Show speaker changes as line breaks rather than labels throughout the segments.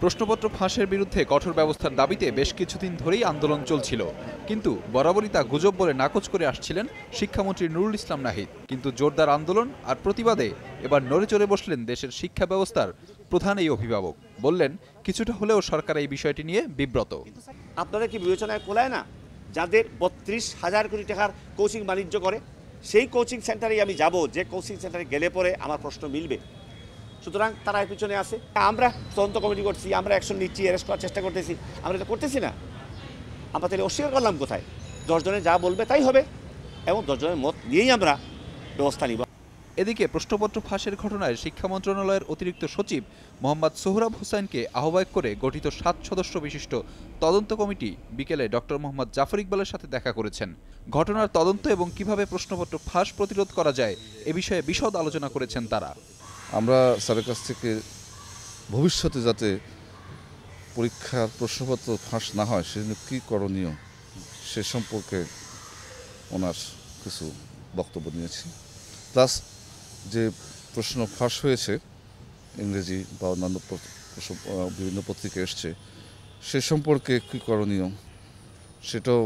প্রশ্নপত্র ফাঁসের বিরুদ্ধে কঠোর ব্যবস্থার দাবিতে বেশ কিছুদিন ধরেই আন্দোলন চলছিল, কিন্তু বরাবরই তা গুজব বলে নাকচ করে আসছিলেন শিক্ষামন্ত্রী নুরুল ইসলাম নাহিদ। কিন্তু জোরদার আন্দোলন আর প্রতিবাদে এবার নড়েচড়ে বসলেন দেশের শিক্ষা ব্যবস্থার প্রধান এই অভিভাবক। বললেন, কিছুটা হলেও সরকার এই বিষয়টি নিয়ে বিব্রত।
আপনারা কি বিবেচনায় কোলায় না যাদের ৩২,০০০ কোটি টাকার কোচিং বাণিজ্য করে, সেই কোচিং সেন্টারে আমি যাব, যে কোচিং সেন্টারে গেলে পরে আমার প্রশ্ন মিলবে। সুতরাং তারা এর পিছনে আছে। আমরা তদন্ত কমিটি করছি, আমরা অ্যাকশন নিচ্ছি, অ্যারেস্ট করার চেষ্টা করতেছি, আমরা এটা করতেছি না। আমরা তাহলে অস্বীকার করলাম কোথায়? ১০ জনে যা বলবে তাই হবে, এবং ১০ জনের মত নিয়েই আমরা ব্যবস্থা নিব।
এদিকে প্রশ্নপত্র ফাঁসের ঘটনায় শিক্ষা মন্ত্রণালয়ের অতিরিক্ত সচিব মোহাম্মদ সোহরাব হোসেনকে আহ্বায়ক করে গঠিত ৭ সদস্য বিশিষ্ট তদন্ত কমিটি বিকেলে ডক্টর মোহাম্মদ জাফর ইকবালের সাথে দেখা করেছেন। ঘটনার তদন্ত এবং কিভাবে প্রশ্নপত্র ফাঁস প্রতিরোধ করা যায় এ বিষয়ে বিশদ আলোচনা করেছেন তারা।
আমরা স্যারের কাছ থেকে ভবিষ্যতে যাতে পরীক্ষার প্রশ্নপত্র ফাঁস না হয় সেজন্য কী করণীয় সে সম্পর্কে ওনার কিছু বক্তব্য নিয়েছি। প্লাস যে প্রশ্ন ফাঁস হয়েছে ইংরেজি বা অন্যান্য বিভিন্ন পত্রিকা এসছে সে সম্পর্কে কী করণীয় সেটাও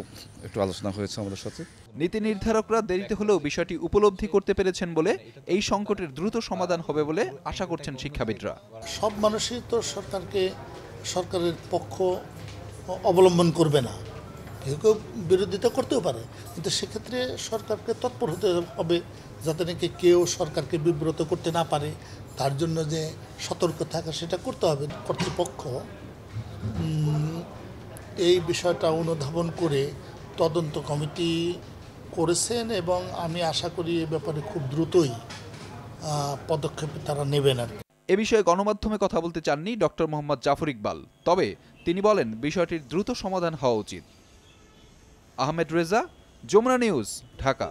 একটু আলোচনা হয়েছে আমাদের সাথে।
নীতি নির্ধারকরা দেরিতে হলেও বিষয়টি উপলব্ধি করতে পেরেছেন বলে এই সংকটের দ্রুত সমাধান হবে বলে আশা করছেন শিক্ষাবিদরা।
সব মানুষই তো সরকারের পক্ষ অবলম্বন করবে না, কেউ কেউ বিরোধিতা করতেও পারে, কিন্তু সেক্ষেত্রে সরকারকে তৎপর হতে হবে যাতে নাকি কেউ সরকারকে বিব্রত করতে না পারে। তার জন্য যে সতর্ক থাকা সেটা করতে হবে। কর্তৃপক্ষ এই বিষয়টা অনুধাবন করে তদন্ত কমিটি করেছেন এবং আমি আশা করি এ ব্যাপারে খুব দ্রুতই পদক্ষেপ তারা নেবেন।
এ বিষয়ে গণমাধ্যমে কথা বলতে চাননি ডক্টর মোহাম্মদ জাফর ইকবাল, তবে তিনি বলেন বিষয়টির দ্রুত সমাধান হওয়া উচিত। আহমেদ রেজা, যমুনা নিউজ, ঢাকা।